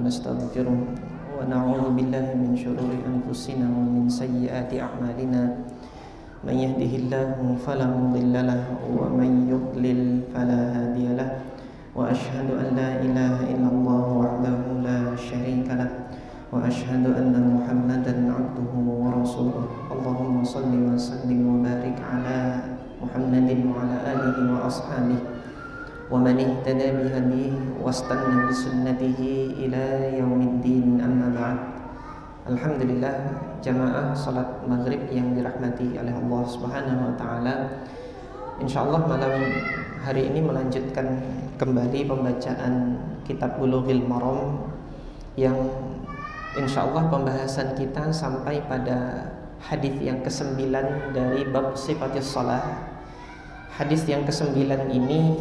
ونستغفره ونعوذ بالله من شرور أنفسنا ومن سيئات أعمالنا من يهده الله فلا مضل له ومن يضلل فلا هادي له وأشهد أن لا إله إلا الله وحده لا شريك له وأشهد أن محمدا عبده ورسوله اللهم صل وسلم وبارك على محمد وعلى آله وأصحابه ومن اهتدى بهديه واستنى بسنته إلى يوم الدين أما بعد. Alhamdulillah, jamaah salat maghrib yang dirahmati oleh Allah Subhanahu wa taala. Insyaallah malam hari ini melanjutkan kembali pembacaan kitab Bulughul Maram yang insyaallah pembahasan kita sampai pada hadis yang ke-9 dari bab sifatis shalah. Hadis yang ke-9 ini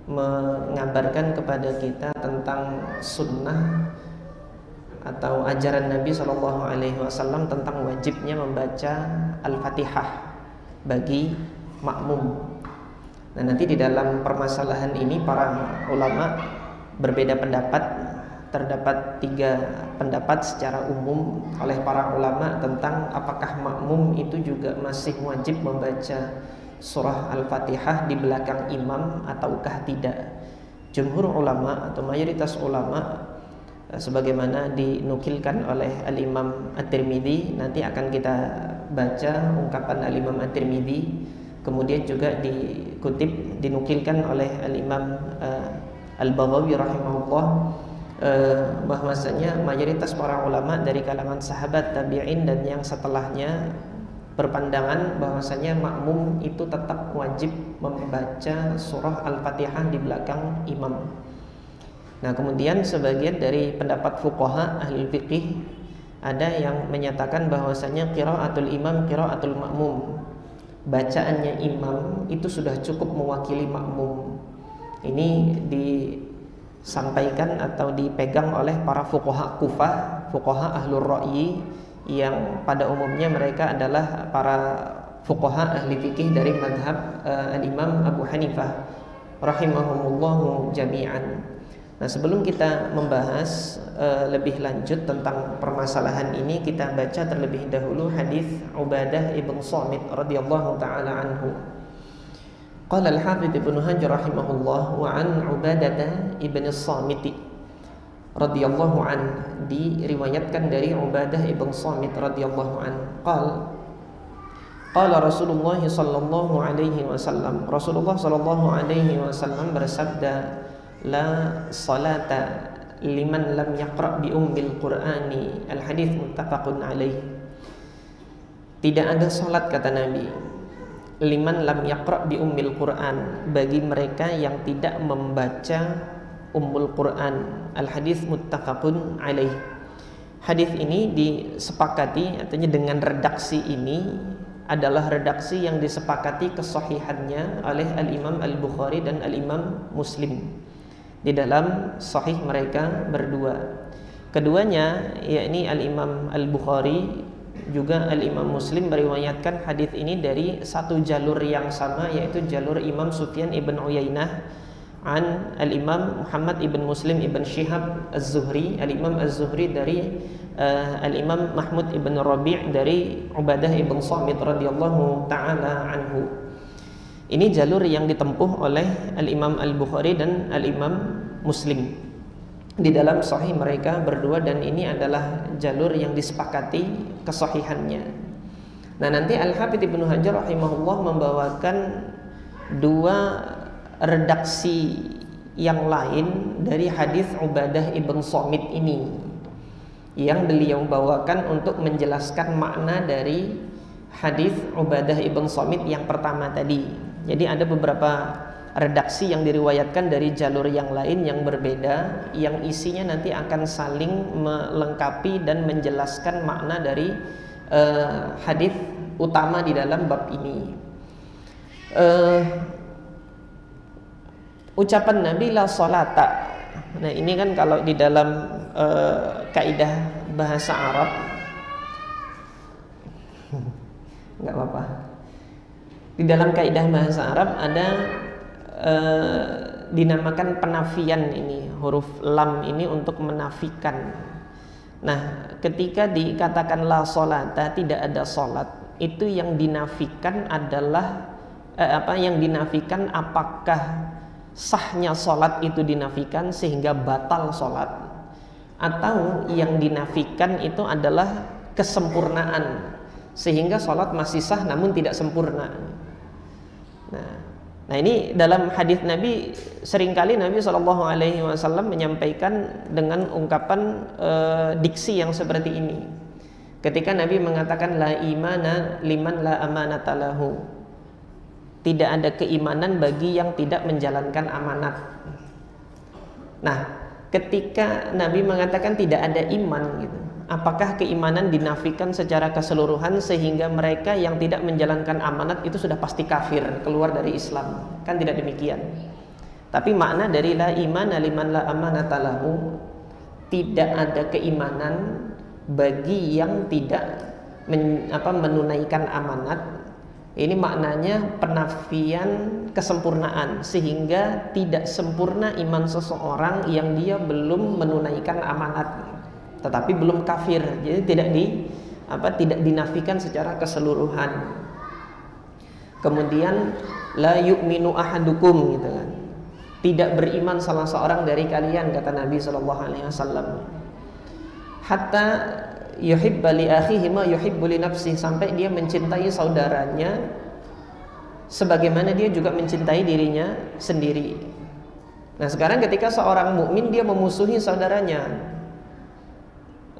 mengabarkan kepada kita tentang sunnah atau ajaran Nabi SAW tentang wajibnya membaca Al-Fatihah bagi makmum. Nah, nanti di dalam permasalahan ini para ulama berbeda pendapat. Terdapat 3 pendapat secara umum oleh para ulama tentang apakah makmum itu juga masih wajib membaca surah Al-Fatihah di belakang imam ataukah tidak. Jumhur ulama atau mayoritas ulama sebagaimana dinukilkan oleh Al-Imam At-Tirmidzi, nanti akan kita baca ungkapan Al-Imam At-Tirmidzi, kemudian juga dinukilkan oleh Al-Imam Al-Baghawi rahimahullah, bahwasanya mayoritas para ulama dari kalangan sahabat, tabi'in dan yang setelahnya berpandangan bahwasanya makmum itu tetap wajib membaca surah Al-Fatihah di belakang imam. Nah, kemudian sebagian dari pendapat fuqaha ahli fiqih ada yang menyatakan bahwasanya qiraatul imam qiraatul makmum. Bacaannya imam itu sudah cukup mewakili makmum. Ini disampaikan atau dipegang oleh para fuqaha Kufah, fuqaha ahlur ra'yi, yang pada umumnya mereka adalah para fuqaha ahli fikih dari mazhab al-Imam Abu Hanifah rahimahumullahu jami'an. Nah, sebelum kita membahas lebih lanjut tentang permasalahan ini, kita baca terlebih dahulu hadis Ubadah ibn Samit radhiyallahu taala anhu. Qala al-Hafidz Ibnu Hajar rahimahullah wa an Ubadah ibn Samit radhiyallahu an, diriwayatkan dari Ubadah ibn Samit radhiyallahu an, qala Rasulullah sallallahu alaihi wasallam, Rasulullah sallallahu alaihi wasallam bersabda, la salata liman lam yaqra bi ummil qur'ani. Al-hadits muttafaqun alaih. Tidak ada salat, kata Nabi, liman lam yaqra bi ummil qur'an, bagi mereka yang tidak membaca Ummul Quran. Al-hadis muttafaqun alaih. Hadis ini disepakati, artinya dengan redaksi ini adalah redaksi yang disepakati kesahihannya oleh Al-Imam Al-Bukhari dan Al-Imam Muslim di dalam sahih mereka berdua. Keduanya, yakni Al-Imam Al-Bukhari juga Al-Imam Muslim, meriwayatkan hadis ini dari satu jalur yang sama, yaitu jalur Imam Sufyan ibn Uyainah an Al-Imam Muhammad ibn Muslim ibn Shihab Az-Zuhri, Al-Imam Az-Zuhri dari Al-Imam Mahmud ibn Rabi' dari Ubadah ibn Samit radhiyallahu ta'ala anhu. Ini jalur yang ditempuh oleh Al-Imam Al-Bukhari dan Al-Imam Muslim di dalam sahih mereka berdua, dan ini adalah jalur yang disepakati kesahihannya. Nah, nanti Al-Hafidz Ibnu Hajar rahimahullah membawakan 2 redaksi yang lain dari hadis Ubadah ibn Samit ini, yang beliau bawakan untuk menjelaskan makna dari hadis Ubadah ibn Samit yang pertama tadi. Jadi ada beberapa redaksi yang diriwayatkan dari jalur yang lain yang berbeda, yang isinya nanti akan saling melengkapi dan menjelaskan makna dari hadis utama di dalam bab ini. Ucapan Nabi la salata. Nah, ini kan kalau di dalam kaidah bahasa Arab enggak apa-apa. Di dalam kaidah bahasa Arab ada dinamakan penafian ini, huruf lam ini untuk menafikan. Nah, ketika dikatakan la sholata, tidak ada sholat, itu yang dinafikan adalah yang dinafikan apakah sahnya sholat itu dinafikan sehingga batal sholat, atau yang dinafikan itu adalah kesempurnaan sehingga sholat masih sah namun tidak sempurna. Nah ini dalam hadis Nabi seringkali Nabi SAW menyampaikan dengan ungkapan diksi yang seperti ini. Ketika Nabi mengatakan la imana liman la amanata lahu, tidak ada keimanan bagi yang tidak menjalankan amanat. Nah, ketika Nabi mengatakan tidak ada iman gitu, apakah keimanan dinafikan secara keseluruhan sehingga mereka yang tidak menjalankan amanat itu sudah pasti kafir, keluar dari Islam? Kan tidak demikian. Tapi makna dari la imana liman la amanata lahu, tidak ada keimanan bagi yang tidak menunaikan amanat. Ini maknanya penafian kesempurnaan, sehingga tidak sempurna iman seseorang yang dia belum menunaikan amanat, tetapi belum kafir. Jadi tidak dinafikan secara keseluruhan. Kemudian la yu'minu ahadukum gitu kan. Tidak beriman salah seorang dari kalian, kata Nabi SAW. Hatta yuhibba li akhihi ma yuhibbu li nafsihi, sampai dia mencintai saudaranya sebagaimana dia juga mencintai dirinya sendiri. Nah, sekarang ketika seorang mukmin dia memusuhi saudaranya,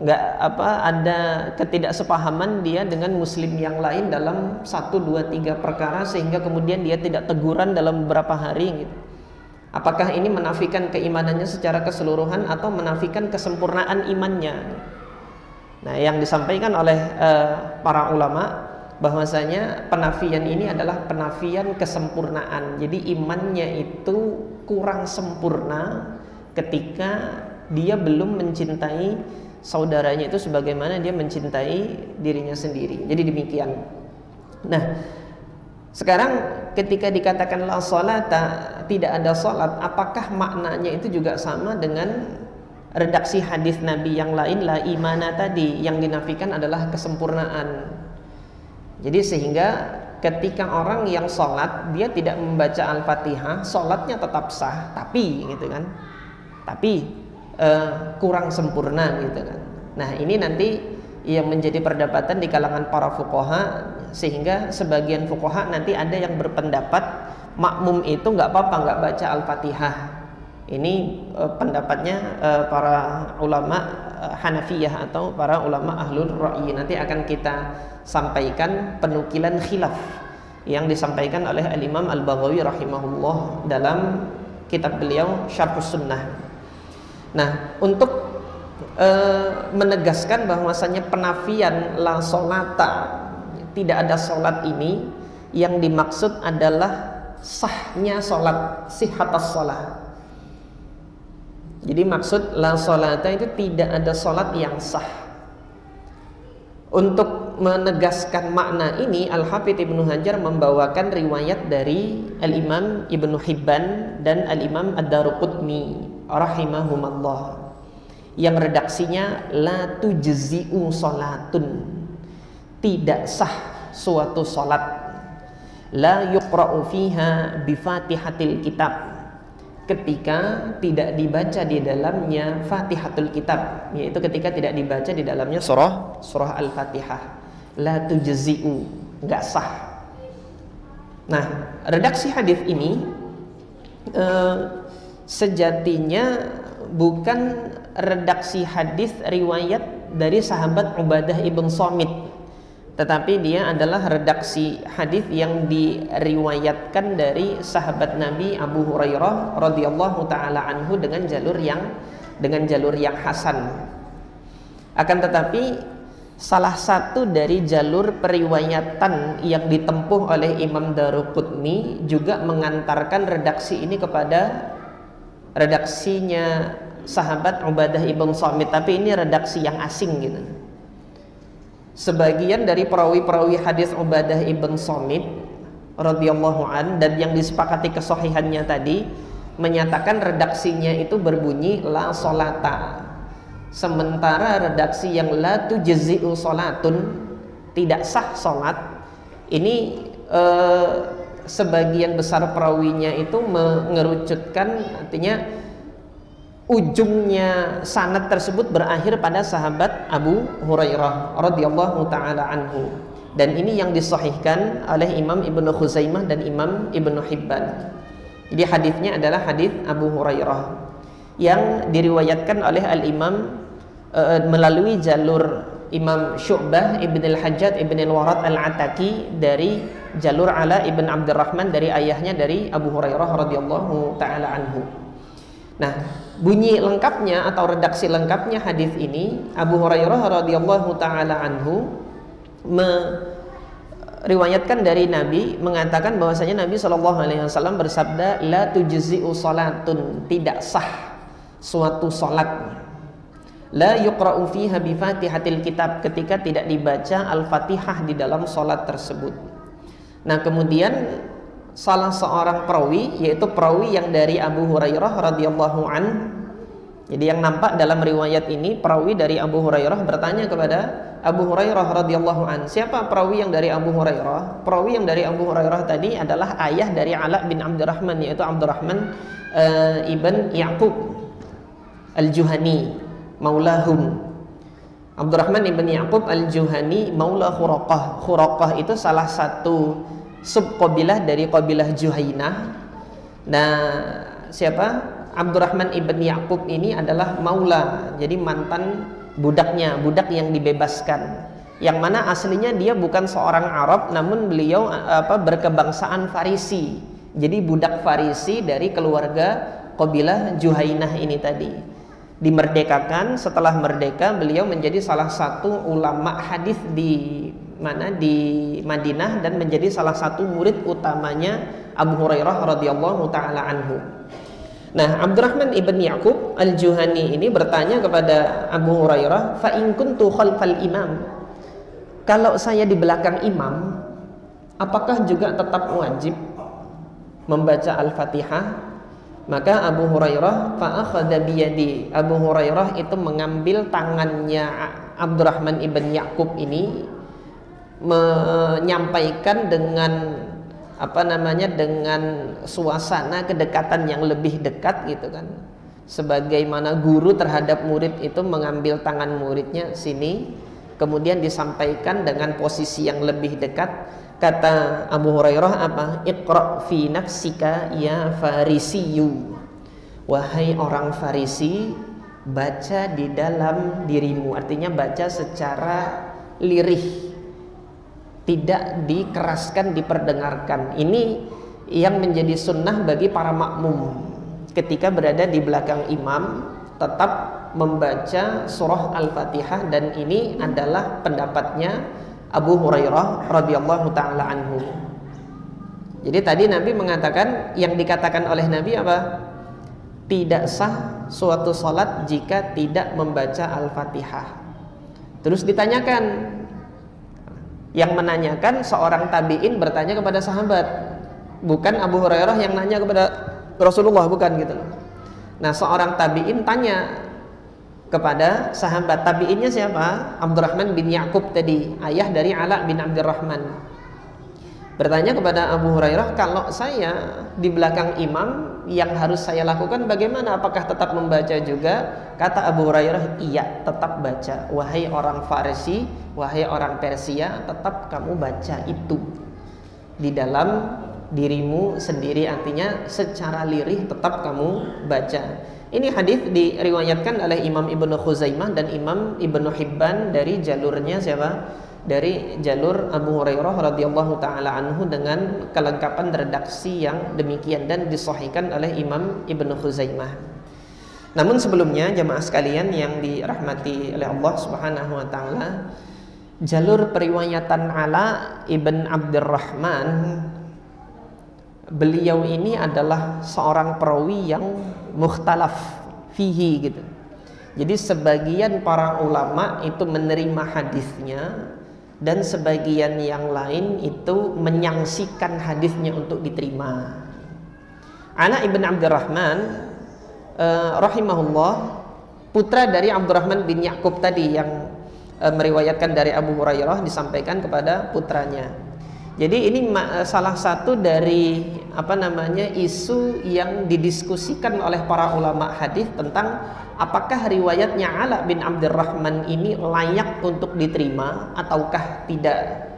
ada ketidaksepahaman dia dengan muslim yang lain dalam 1, 2, 3 perkara, sehingga kemudian dia tidak teguran dalam beberapa hari gitu. Apakah ini menafikan keimanannya secara keseluruhan atau menafikan kesempurnaan imannya? Nah, yang disampaikan oleh para ulama bahwasanya penafian ini adalah penafian kesempurnaan. Jadi imannya itu kurang sempurna ketika dia belum mencintai saudaranya itu sebagaimana dia mencintai dirinya sendiri. Jadi demikian. Nah, sekarang ketika dikatakan la sholata, tidak ada sholat, apakah maknanya itu juga sama dengan redaksi hadis Nabi yang lain la imana tadi, yang dinafikan adalah kesempurnaan. Jadi sehingga ketika orang yang sholat dia tidak membaca Al-Fatihah, sholatnya tetap sah, tapi gitu kan, kurang sempurna gitu kan. Nah, ini nanti yang menjadi perdebatan di kalangan para fuqaha, sehingga sebagian fuqaha nanti ada yang berpendapat makmum itu nggak apa-apa nggak baca Al-Fatihah. Ini pendapatnya para ulama Hanafiyah atau para ulama Ahlul Ra'yi. Nanti akan kita sampaikan penukilan khilaf yang disampaikan oleh Al-Imam Al-Baghawi rahimahullah dalam kitab beliau Syarhus Sunnah. Nah, untuk menegaskan bahwasanya penafian la sholata, tidak ada sholat, ini yang dimaksud adalah sahnya sholat, sihhatus sholat. Jadi maksud la sholata itu tidak ada sholat yang sah. Untuk menegaskan makna ini, Al-Hafidz Ibnu Hajar membawakan riwayat dari Al-Imam Ibnu Hibban dan Al-Imam Ad-Daruqutni rahimahumallah, yang redaksinya la tujzi'u sholatun, tidak sah suatu sholat, la yuqra'u fiha bi fatihatil kitab, ketika tidak dibaca di dalamnya Fatihatul Kitab, yaitu ketika tidak dibaca di dalamnya surah Al-Fatihah. La tujzi'u, enggak sah. Nah, redaksi hadis ini sejatinya bukan redaksi hadis riwayat dari sahabat Ubadah ibn Samit, tetapi dia adalah redaksi hadis yang diriwayatkan dari sahabat Nabi Abu Hurairah radhiyallahu taala anhu dengan jalur yang hasan. Akan tetapi salah satu dari jalur periwayatan yang ditempuh oleh Imam Daruqutni juga mengantarkan redaksi ini kepada redaksinya sahabat Ubadah ibn Samit, tapi ini redaksi yang asing gitu. Sebagian dari perawi-perawi hadis Ubadah ibn Samit radhiyallahu an dan yang disepakati kesahihannya tadi, menyatakan redaksinya itu berbunyi la solata, sementara redaksi yang la tujzi'u solatun, tidak sah solat, ini sebagian besar perawinya itu mengerucutkan, artinya ujungnya sanad tersebut berakhir pada sahabat Abu Hurairah radhiyallahu taala anhu, dan ini yang disahihkan oleh Imam Ibnu Khuzaimah dan Imam Ibnu Hibban. Jadi hadisnya adalah hadis Abu Hurairah yang diriwayatkan oleh Al-Imam melalui jalur Imam Syu'bah Ibn al-Hajjaj Ibn al-Warad al-Ataki dari jalur Ala Ibn Abdurrahman dari ayahnya dari Abu Hurairah radhiyallahu taala anhu. Nah, bunyi lengkapnya atau redaksi lengkapnya hadis ini, Abu Hurairah radhiyallahu taala anhu meriwayatkan dari Nabi, mengatakan bahwasanya Nabi SAW bersabda, la tujzi'u salatun, tidak sah suatu salat, la yuqra'u fiha bi fatihatil kitab, ketika tidak dibaca Al-Fatihah di dalam salat tersebut. Nah, kemudian salah seorang perawi, yaitu perawi yang dari Abu Hurairah radhiyallahu an. Jadi yang nampak dalam riwayat ini, perawi dari Abu Hurairah bertanya kepada Abu Hurairah radhiyallahu an, siapa perawi yang dari Abu Hurairah? Perawi yang dari Abu Hurairah tadi adalah ayah dari Ala bin Abdurrahman, yaitu Abdurrahman ibn Ya'qub al-Juhani maulahum. Abdurrahman ibn Ya'qub al-Juhani maula Khuraqah. Khuraqah itu salah satu subqabilah dari qabilah Juhainah. Nah, siapa? Abdurrahman ibn Ya'qub ini adalah maula, jadi mantan budaknya, budak yang dibebaskan, yang mana aslinya dia bukan seorang Arab, namun beliau berkebangsaan Farisi. Jadi budak Farisi dari keluarga qabilah Juhainah ini tadi. Dimerdekakan, setelah merdeka beliau menjadi salah satu ulama hadis di Madinah dan menjadi salah satu murid utamanya Abu Hurairah radhiyallahu taala anhu. Nah, Abdurrahman ibn Ya'qub al-Juhani ini bertanya kepada Abu Hurairah, fa in kuntu khalfal imam, kalau saya di belakang imam, apakah juga tetap wajib membaca Al-Fatihah? Maka Abu Hurairah fa akhadha bi yadi, Abu Hurairah itu mengambil tangannya Abdurrahman ibn Ya'qub ini, menyampaikan dengan dengan suasana kedekatan yang lebih dekat gitu kan, sebagaimana guru terhadap murid itu mengambil tangan muridnya sini, kemudian disampaikan dengan posisi yang lebih dekat. Kata Abu Hurairah apa? Iqra fi nafsika ya farisiyu, wahai orang Farisi, baca di dalam dirimu, artinya baca secara lirih, tidak dikeraskan, diperdengarkan. Ini yang menjadi sunnah bagi para makmum ketika berada di belakang imam, tetap membaca surah Al-Fatihah, dan ini adalah pendapatnya Abu Hurairah radhiyallahu taala anhu. Jadi tadi Nabi mengatakan, yang dikatakan oleh Nabi apa? Tidak sah suatu salat jika tidak membaca Al-Fatihah. Terus ditanyakan, yang menanyakan seorang tabi'in bertanya kepada sahabat, bukan Abu Hurairah yang nanya kepada Rasulullah, bukan gitu loh. Nah, seorang tabi'in tanya kepada sahabat. Tabi'innya siapa? Abdurrahman bin Ya'qub tadi, ayah dari Ala bin Abdurrahman. Bertanya kepada Abu Hurairah, kalau saya di belakang imam, yang harus saya lakukan bagaimana? Apakah tetap membaca juga? Kata Abu Hurairah, iya, tetap baca. Wahai orang Farisi, wahai orang Persia, tetap kamu baca itu di dalam dirimu sendiri, artinya secara lirih tetap kamu baca. Ini hadis diriwayatkan oleh Imam Ibnu Khuzaimah dan Imam Ibnu Hibban dari jalurnya siapa? Dari jalur Abu Hurairah radhiyallahu taala anhu dengan kelengkapan redaksi yang demikian dan disahihkan oleh Imam Ibnu Khuzaimah. Namun sebelumnya jamaah sekalian yang dirahmati oleh Allah Subhanahu wa taala, jalur periwayatan Ala ibn Abdurrahman, beliau ini adalah seorang perawi yang mukhtalaf fihi gitu. Jadi sebagian para ulama itu menerima hadisnya, dan sebagian yang lain itu menyangsikan hadisnya untuk diterima. Ala ibn Abdurrahman rahimahullah, putra dari Abdurrahman bin Ya'qub tadi yang meriwayatkan dari Abu Hurairah, disampaikan kepada putranya. Jadi ini salah satu dari isu yang didiskusikan oleh para ulama hadis tentang apakah riwayatnya Ala bin Abdurrahman ini layak untuk diterima ataukah tidak.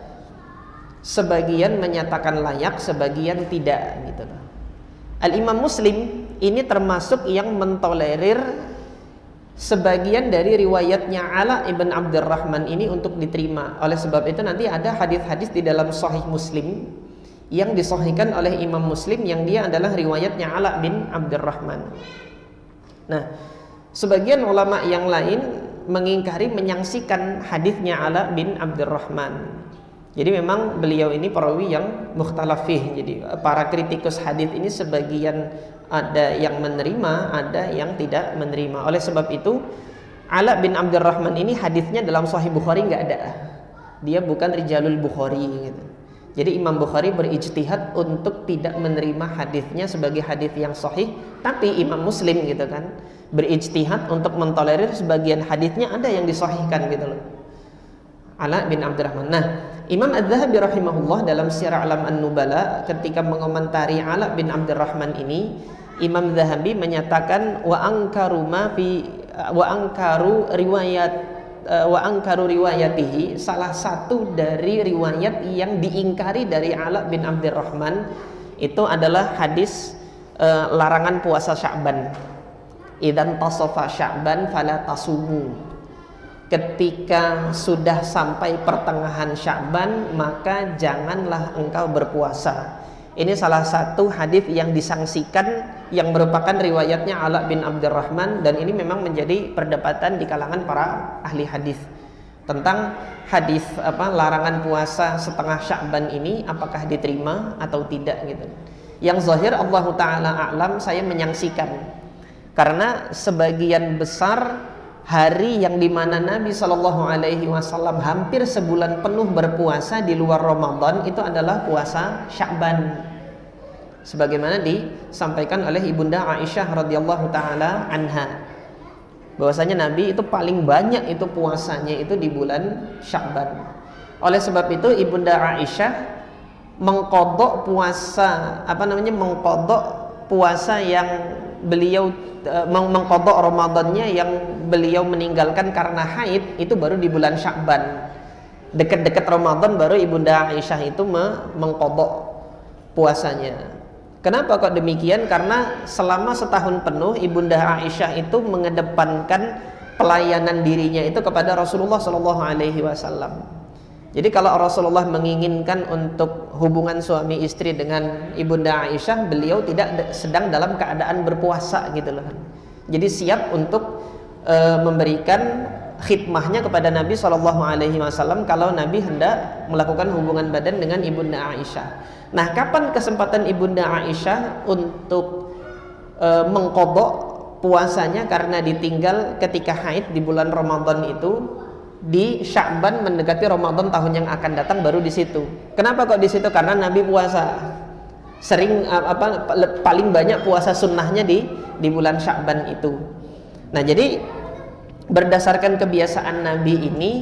Sebagian menyatakan layak, sebagian tidak gitu. Al-Imam Muslim ini termasuk yang mentolerir sebagian dari riwayatnya Ala ibn Abdurrahman ini untuk diterima. Oleh sebab itu nanti ada hadis-hadis di dalam Sahih Muslim yang disahihkan oleh Imam Muslim yang dia adalah riwayatnya Ala bin Abdurrahman. Nah, sebagian ulama yang lain mengingkari, menyangsikan hadisnya Ala bin Abdurrahman. Jadi memang beliau ini perawi yang mukhtalafih. Jadi para kritikus hadis ini sebagian ada yang menerima, ada yang tidak menerima. Oleh sebab itu Ala bin Abdurrahman ini hadisnya dalam Sahih Bukhari nggak ada. Dia bukan rijalul Bukhari gitu. Jadi Imam Bukhari berijtihad untuk tidak menerima hadisnya sebagai hadis yang sahih, tapi Imam Muslim gitu kan berijtihad untuk mentolerir sebagian hadisnya ada yang disahihkan gitu loh. Ala bin Abdurrahman. Nah, Imam Az-Zahabi rahimahullah dalam Syiar A'lam An-Nubala ketika mengomentari Ala bin Abdurrahman ini, Imam Zahabi menyatakan wa ankaru riwayatihi, salah satu dari riwayat yang diingkari dari Ala bin Abdurrahman itu adalah hadis larangan puasa Sya'ban. Idzan tasafa Sya'ban fala tasumu. Ketika sudah sampai pertengahan Sya'ban, maka janganlah engkau berpuasa. Ini salah satu hadis yang disangsikan, yang merupakan riwayatnya Ala bin Abdurrahman, dan ini memang menjadi perdebatan di kalangan para ahli hadis tentang hadis larangan puasa setengah Sya'ban ini apakah diterima atau tidak gitu. Yang zahir Allah Ta'ala a'lam, saya menyangsikan, karena sebagian besar hari yang dimana Nabi Shallallahu Alaihi Wasallam hampir sebulan penuh berpuasa di luar Ramadan itu adalah puasa Sya'ban, sebagaimana disampaikan oleh Ibunda Aisyah radhiyallahu taala anha, bahwasanya Nabi itu paling banyak itu puasanya itu di bulan Sya'ban. Oleh sebab itu Ibunda Aisyah mengqadha puasa yang beliau mengqadha Ramadannya yang beliau meninggalkan karena haid itu baru di bulan Sya'ban. Dekat-dekat Ramadan baru Ibunda Aisyah itu mengqadha puasanya. Kenapa kok demikian? Karena selama setahun penuh Ibunda Aisyah itu mengedepankan pelayanan dirinya itu kepada Rasulullah Shallallahu Alaihi Wasallam. Jadi kalau Rasulullah menginginkan untuk hubungan suami istri dengan Ibunda Aisyah, beliau tidak sedang dalam keadaan berpuasa gitu loh. Jadi siap untuk memberikan khidmahnya kepada Nabi Shallallahu Alaihi Wasallam kalau Nabi hendak melakukan hubungan badan dengan Ibunda Aisyah. Nah, kapan kesempatan Ibunda Aisyah untuk mengqadha puasanya karena ditinggal ketika haid di bulan Ramadan itu? Di Sya'ban mendekati Ramadan tahun yang akan datang baru di situ. Kenapa kok di situ? Karena Nabi puasa sering paling banyak puasa sunnahnya di bulan Sya'ban itu. Nah, jadi berdasarkan kebiasaan Nabi ini,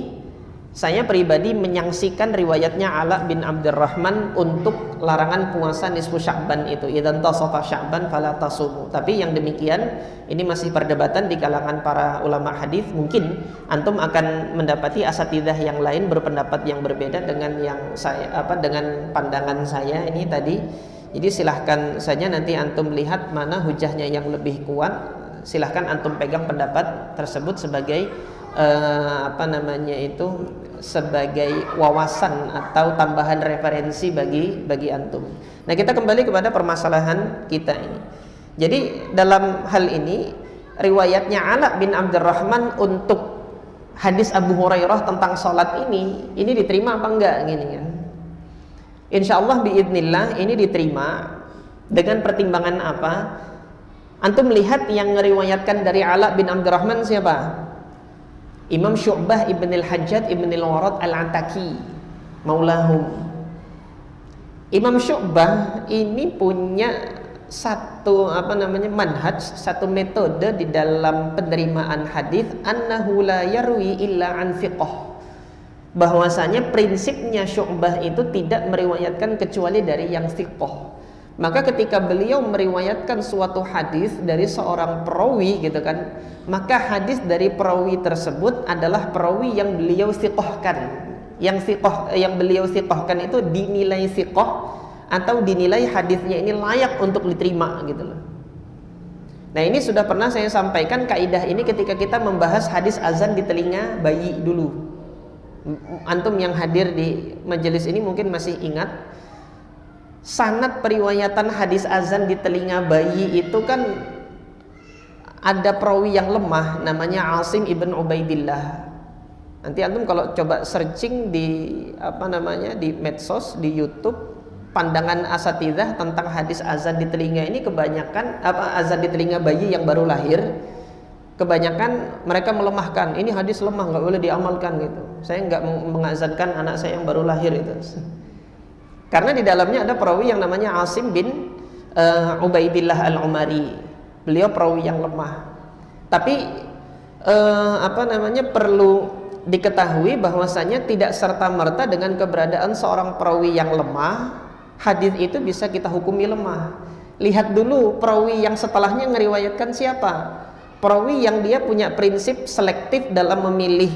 saya pribadi menyangsikan riwayatnya Ala bin Abdurrahman untuk larangan puasa nisfu Sya'ban itu, idzan tasafa Sya'ban fala tasumu. Tapi yang demikian ini masih perdebatan di kalangan para ulama hadis. Mungkin antum akan mendapati asatidzah yang lain berpendapat yang berbeda dengan yang saya dengan pandangan saya ini tadi. Jadi silahkan saja nanti antum lihat mana hujahnya yang lebih kuat. Silahkan antum pegang pendapat tersebut sebagai sebagai wawasan atau tambahan referensi bagi antum. Nah, kita kembali kepada permasalahan kita ini. Jadi dalam hal ini riwayatnya Ala bin Abdurrahman untuk hadis Abu Hurairah tentang sholat ini diterima apa enggak gini kan? Insyaallah biidznillah ini diterima dengan pertimbangan apa? Antum melihat yang meriwayatkan dari Ala bin Abdurrahman siapa? Imam Syu'bah ibn al-Hajjaj ibn al-Warad al-Ataki maulahum. Imam Syu'bah ini punya satu manhaj, satu metode di dalam penerimaan hadis, annahu la yarwi illa an thiqah, bahwasanya prinsipnya Syu'bah itu tidak meriwayatkan kecuali dari yang thiqah. Maka ketika beliau meriwayatkan suatu hadis dari seorang perawi gitu kan, maka hadis dari perawi tersebut adalah perawi yang beliau thiqahkan. Yang beliau thiqahkan itu dinilai thiqah atau dinilai hadisnya ini layak untuk diterima gitu loh. Nah, ini sudah pernah saya sampaikan kaidah ini ketika kita membahas hadis azan di telinga bayi dulu. Antum yang hadir di majelis ini mungkin masih ingat, sanad periwayatan hadis azan di telinga bayi itu kan ada perawi yang lemah namanya Asim ibn Ubaidillah. Nanti antum kalau coba searching di di medsos, di YouTube, pandangan asatidzah tentang hadis azan di telinga ini kebanyakan azan di telinga bayi yang baru lahir, kebanyakan mereka melemahkan, ini hadis lemah, nggak boleh diamalkan gitu. Saya nggak mengazankan anak saya yang baru lahir itu, karena di dalamnya ada perawi yang namanya Asim bin Ubaidillah al-Umari. Beliau perawi yang lemah, tapi perlu diketahui bahwasanya tidak serta-merta dengan keberadaan seorang perawi yang lemah hadis itu bisa kita hukumi lemah. Lihat dulu perawi yang setelahnya ngeriwayatkan siapa. Perawi yang dia punya prinsip selektif dalam memilih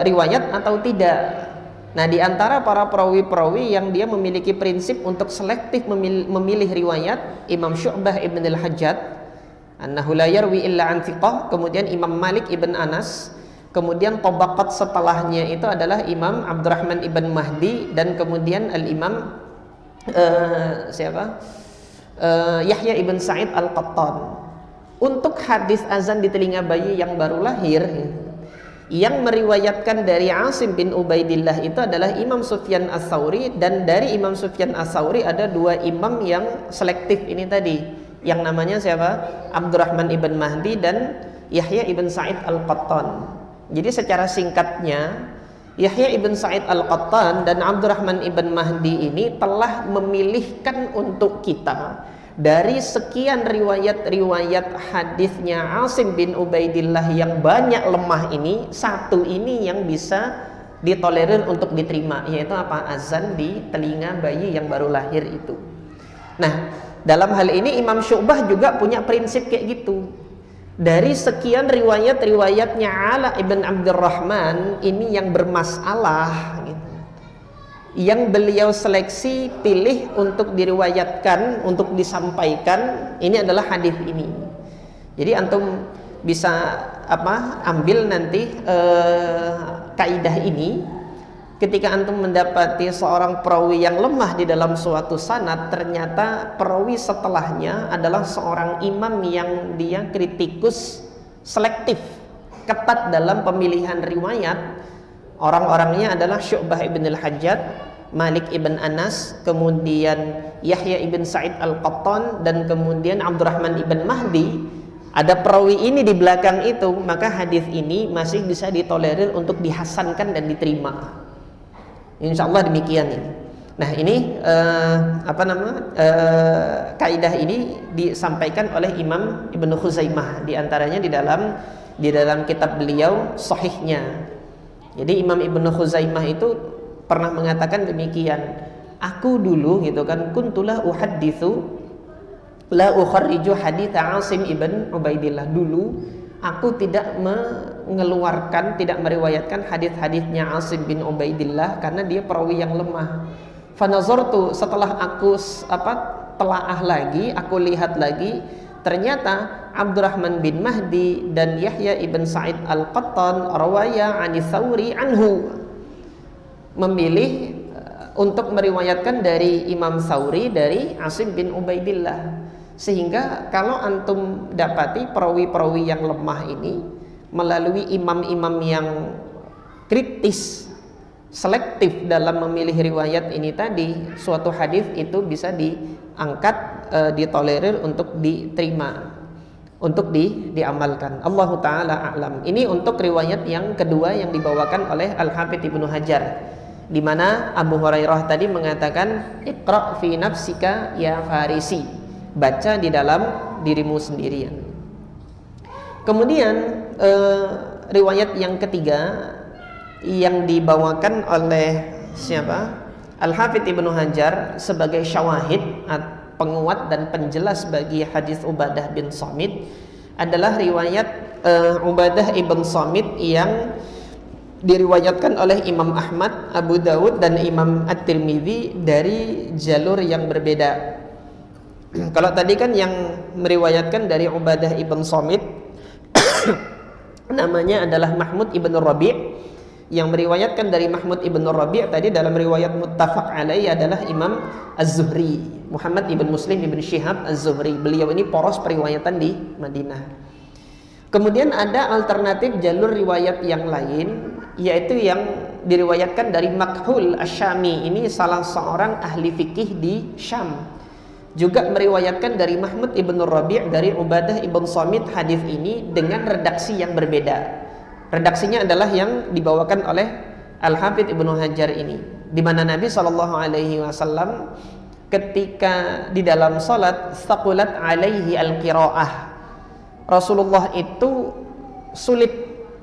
riwayat atau tidak. Nah, di antara para perawi-perawi yang dia memiliki prinsip untuk selektif memilih riwayat, Imam Syu'bah ibn al-Hajjaj, annahu la yarwi illa an thiqah, kemudian Imam Malik ibn Anas, kemudian tabaqat setelahnya itu adalah Imam Abdurrahman ibn Mahdi, dan kemudian al-Imam Yahya ibn Sa'id al-Qattan. Untuk hadis azan di telinga bayi yang baru lahir, yang meriwayatkan dari Asim bin Ubaidillah itu adalah Imam Sufyan Ats-Tsauri, dan dari Imam Sufyan Ats-Tsauri ada dua imam yang selektif ini tadi, yang namanya siapa? Abdurrahman ibn Mahdi dan Yahya ibn Sa'id al-Qattan. Jadi secara singkatnya, Yahya ibn Sa'id al-Qattan dan Abdurrahman ibn Mahdi ini telah memilihkan untuk kita dari sekian riwayat-riwayat hadisnya Asim bin Ubaidillah yang banyak lemah ini, satu ini yang bisa ditolerir untuk diterima, yaitu apa? Azan di telinga bayi yang baru lahir itu. Nah, dalam hal ini Imam Syu'bah juga punya prinsip kayak gitu. Dari sekian riwayat-riwayatnya Ala ibn Abdurrahman ini yang bermasalah gitu, yang beliau seleksi pilih untuk diriwayatkan, untuk disampaikan, ini adalah hadis ini. Jadi antum bisa ambil nanti kaidah ini ketika antum mendapati seorang perawi yang lemah di dalam suatu sanad, ternyata perawi setelahnya adalah seorang imam yang dia kritikus, selektif, ketat dalam pemilihan riwayat. Orang-orangnya adalah Syu'bah ibn al-Hajjaj, Malik ibn Anas, kemudian Yahya ibn Sa'id al-Qattan, dan kemudian Abdurrahman ibn Mahdi. Ada perawi ini di belakang itu, maka hadis ini masih bisa ditolerir untuk dihasankan dan diterima. Insya Allah demikian ini. Nah, ini kaidah ini disampaikan oleh Imam Ibnu Khuzaimah, diantaranya di dalam kitab beliau Sahihnya. Jadi Imam Ibnu Khuzaimah itu pernah mengatakan demikian, aku dulu gitu kan, kuntulah uhadditsu la ukharriju hadits Asim ibn Ubaidillah. Dulu aku tidak mengeluarkan, tidak meriwayatkan hadis-hadisnya Asim bin Ubaidillah karena dia perawi yang lemah. Fanazartu, setelah aku telaah lagi, aku lihat lagi, ternyata Abdurrahman bin Mahdi dan Yahya ibn Sa'id al-Qattan rawaya ani Tsauri anhu, memilih untuk meriwayatkan dari Imam Tsauri dari Asim bin Ubaidillah. Sehingga kalau antum dapati perawi-perawi yang lemah ini melalui imam-imam yang kritis, selektif dalam memilih riwayat ini tadi, suatu hadis itu bisa diangkat, ditolerir untuk diterima, untuk diamalkan. Allahu taala a'lam. Ini untuk riwayat yang kedua yang dibawakan oleh Al-Hafidz Ibnu Hajar, di mana Abu Hurairah tadi mengatakan, Iqra' fi nafsika ya Farisi, baca di dalam dirimu sendirian. Kemudian riwayat yang ketiga yang dibawakan oleh siapa? Al-Hafidz Ibnu Hajar sebagai syawahid, penguat dan penjelas bagi hadis Ubadah bin Samit adalah riwayat Ubadah ibn Samit yang diriwayatkan oleh Imam Ahmad, Abu Dawud dan Imam At-Tirmidzi dari jalur yang berbeda. Kalau tadi kan yang meriwayatkan dari Ubadah ibn Samit namanya adalah Mahmud ibn Rabi'. Yang meriwayatkan dari Mahmud ibn Rabi' tadi dalam riwayat muttafaq alaih adalah Imam Az-Zuhri, Muhammad ibn Muslim ibn Syihab Az-Zuhri. Beliau ini poros periwayatan di Madinah. Kemudian ada alternatif jalur riwayat yang lain, yaitu yang diriwayatkan dari Makhul Asy-Syami. Ini salah seorang ahli fikih di Syam, juga meriwayatkan dari Mahmud ibn Rabi' dari Ubadah ibn Samit hadis ini dengan redaksi yang berbeda. Redaksinya adalah yang dibawakan oleh Al-Hafidz Ibnu Hajar ini, di mana Nabi SAW ketika di dalam salat thaqulat alaihi al-qiraah, Rasulullah itu sulit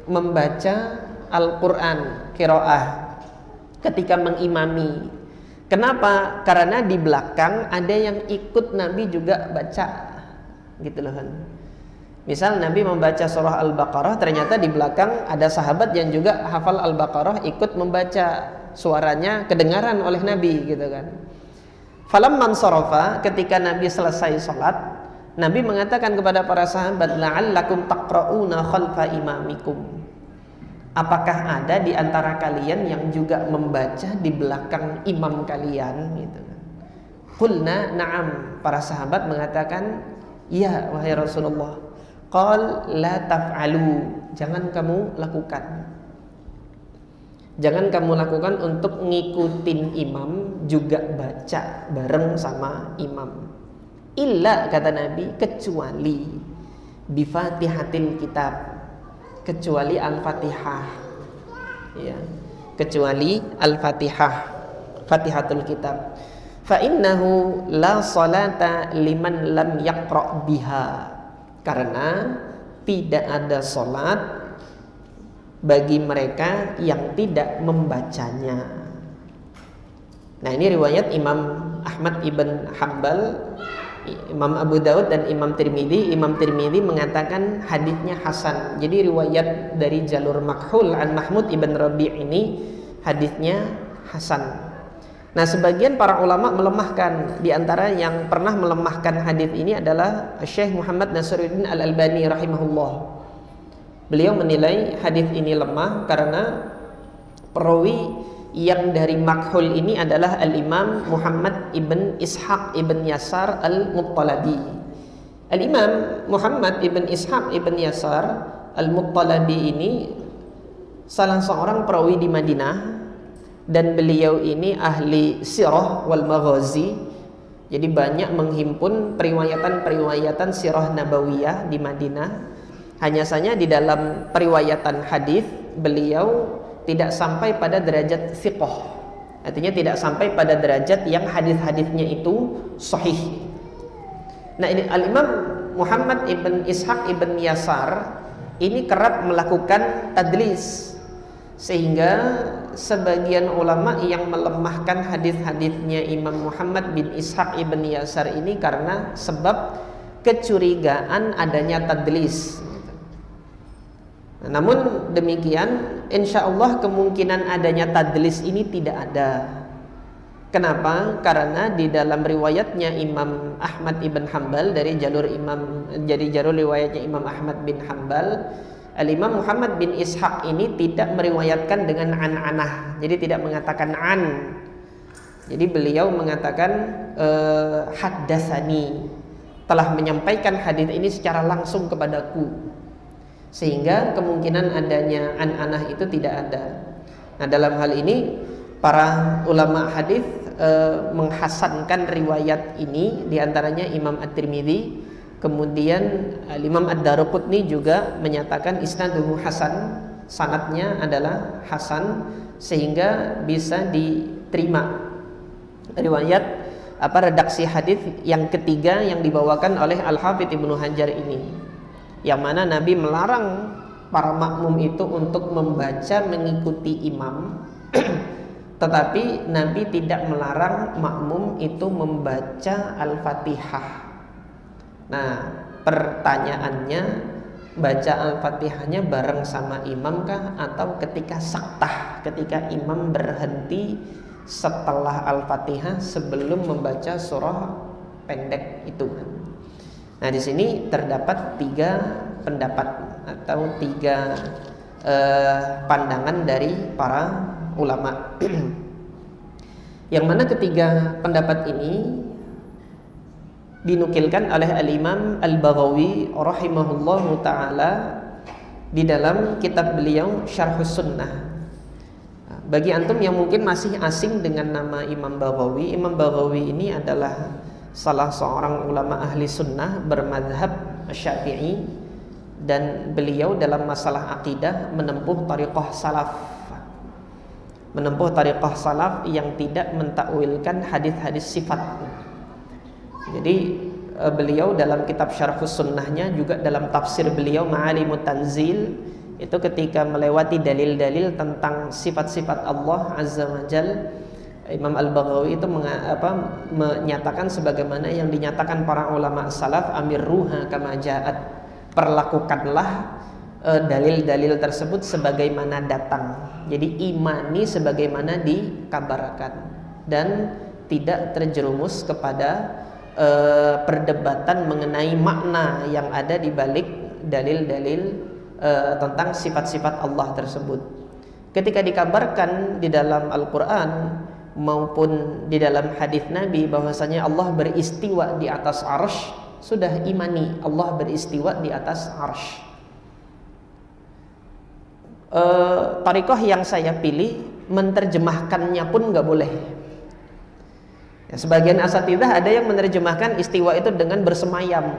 membaca Al-Quran qiraah ketika mengimami. Kenapa? Karena di belakang ada yang ikut Nabi juga baca, gitu loh kan. Misal Nabi membaca surah Al-Baqarah, ternyata di belakang ada sahabat yang juga hafal Al-Baqarah ikut membaca, suaranya kedengaran oleh Nabi, gitu kan. Falamman sarafa, ketika Nabi selesai salat, Nabi mengatakan kepada para sahabat, la'allakum taqra'una khalfa imamikum. Apakah ada di antara kalian yang juga membaca di belakang imam kalian, gitu kan. Qulna na'am, para sahabat mengatakan, iya wahai Rasulullah. Qal la taf'alu, jangan kamu lakukan. Jangan kamu lakukan untuk ngikutin imam juga baca bareng sama imam. Illa, kata Nabi, kecuali bi Fatihatil kitab, kecuali Al-Fatihah. Ya, kecuali Al-Fatihah, Fatihatul kitab. Fa innahu la salata liman lam yaqra' biha. Karena tidak ada solat bagi mereka yang tidak membacanya. Nah, ini riwayat Imam Ahmad ibn Hanbal, Imam Abu Dawud dan Imam Tirmidzi. Imam Tirmidzi mengatakan hadisnya hasan. Jadi riwayat dari jalur Makhul an Mahmud ibn Rabi' ini hadisnya hasan. Nah, sebagian para ulama melemahkan. Di antara yang pernah melemahkan hadis ini adalah Syekh Muhammad Nasiruddin Al-Albani rahimahullah. Beliau menilai hadis ini lemah karena perawi yang dari Makhul ini adalah Al-Imam Muhammad ibn Ishaq ibn Yasar Al-Muttalabi. Al-Imam Muhammad ibn Ishaq ibn Yasar Al-Muttalabi ini salah seorang perawi di Madinah, dan beliau ini ahli sirah wal maghazi. Jadi banyak menghimpun periwayatan-periwayatan sirah nabawiyah di Madinah. Hanya saja di dalam periwayatan hadis beliau tidak sampai pada derajat thiqah. Artinya tidak sampai pada derajat yang hadis-hadisnya itu sahih. Nah, ini Al-Imam Muhammad ibn Ishaq ibn Yasar ini kerap melakukan tadlis, sehingga sebagian ulama yang melemahkan hadis-hadisnya Imam Muhammad bin Ishaq ibn Yasar ini karena sebab kecurigaan adanya tadlis. Namun demikian, insya Allah kemungkinan adanya tadlis ini tidak ada. Kenapa? Karena di dalam riwayatnya Imam Ahmad ibn Hanbal dari jalur riwayatnya Imam Ahmad bin Hanbal, Al-Imam Muhammad bin Ishaq ini tidak meriwayatkan dengan an-anah, jadi tidak mengatakan an. Jadi beliau mengatakan haddatsani, telah menyampaikan hadis ini secara langsung kepadaku, sehingga kemungkinan adanya an-anah itu tidak ada. Nah, dalam hal ini para ulama hadis menghasankan riwayat ini, diantaranya Imam At-Tirmidzi. Kemudian Imam Ad-Daruqutni juga menyatakan isnaduhu hasan, sanadnya adalah hasan, sehingga bisa diterima riwayat redaksi hadis yang ketiga yang dibawakan oleh Al-Hafidz Ibnu Hajar ini, yang mana Nabi melarang para makmum itu untuk membaca mengikuti imam tetapi Nabi tidak melarang makmum itu membaca Al-Fatihah. Nah, pertanyaannya, baca Al-Fatihahnya bareng sama imam kah atau ketika saktah, ketika imam berhenti setelah Al-Fatihah sebelum membaca surah pendek itu? Nah, di sini terdapat 3 pendapat atau 3 pandangan dari para ulama. Yang mana ketiga pendapat ini dinukilkan oleh Al-Imam Al-Baghawi rahimahullahu ta'ala di dalam kitab beliau Syarhus Sunnah. Bagi antum yang mungkin masih asing dengan nama Imam Baghawi, Imam Baghawi ini adalah salah seorang ulama ahli sunnah bermadhab Syafi'i, dan beliau dalam masalah akidah menempuh tariqah salaf yang tidak mentakwilkan hadis-hadis sifat. Jadi beliau dalam kitab Syarhus Sunnahnya, juga dalam tafsir beliau Ma'alimut Tanzil, itu ketika melewati dalil-dalil tentang sifat-sifat Allah Azza wa Jal, Imam Al-Baghawi itu menyatakan sebagaimana yang dinyatakan para ulama salaf, amirruha kama ja'at, perlakukanlah dalil-dalil tersebut sebagaimana datang. Jadi imani sebagaimana dikabarkan dan tidak terjerumus kepada perdebatan mengenai makna yang ada di balik dalil-dalil tentang sifat-sifat Allah tersebut. Ketika dikabarkan di dalam Al-Quran maupun di dalam hadis Nabi bahwasanya Allah beristiwa di atas arsy, sudah imani Allah beristiwa di atas arsy. Tariqah yang saya pilih menerjemahkannya pun nggak boleh. Ya, sebagian asatidzah ada yang menerjemahkan istiwa itu dengan bersemayam.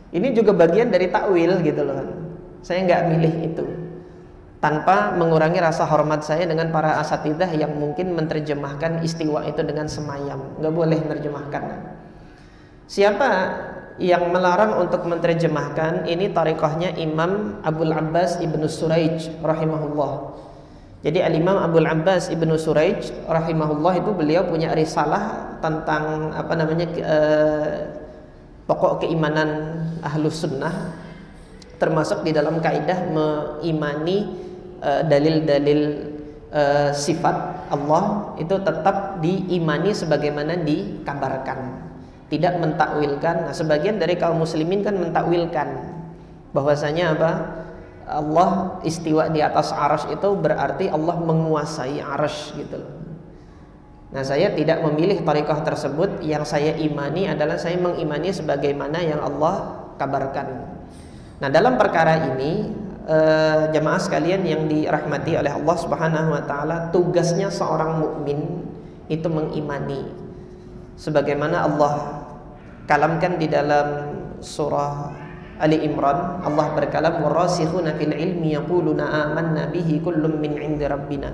Ini juga bagian dari takwil gitu loh. Saya nggak milih itu, tanpa mengurangi rasa hormat saya dengan para asatidzah yang mungkin menerjemahkan istiwa itu dengan semayam. Nggak boleh menerjemahkan. Siapa yang melarang untuk menerjemahkan ini? Tariqahnya Imam Abul Abbas Ibnu Suraij rahimahullah. Jadi Al-Imam Abul Abbas Ibnu Suraij rahimahullah itu beliau punya risalah tentang pokok keimanan Ahlus Sunnah, termasuk di dalam kaidah mengimani dalil-dalil sifat Allah itu tetap diimani sebagaimana dikabarkan, tidak mentakwilkan. Nah, sebagian dari kaum muslimin kan mentakwilkan bahwasanya Allah istiwa di atas arsy itu berarti Allah menguasai arsy gitu. Nah, saya tidak memilih tariqah tersebut. Yang saya imani adalah saya mengimani sebagaimana yang Allah kabarkan. Nah, dalam perkara ini jamaah sekalian yang dirahmati oleh Allah Subhanahu wa taala, tugasnya seorang mukmin itu mengimani sebagaimana Allah kalamkan di dalam surah Ali Imran. Allah berkalam, warasikhuna fil ilmi yaquluna amanna bihi kullum min 'indi rabbina.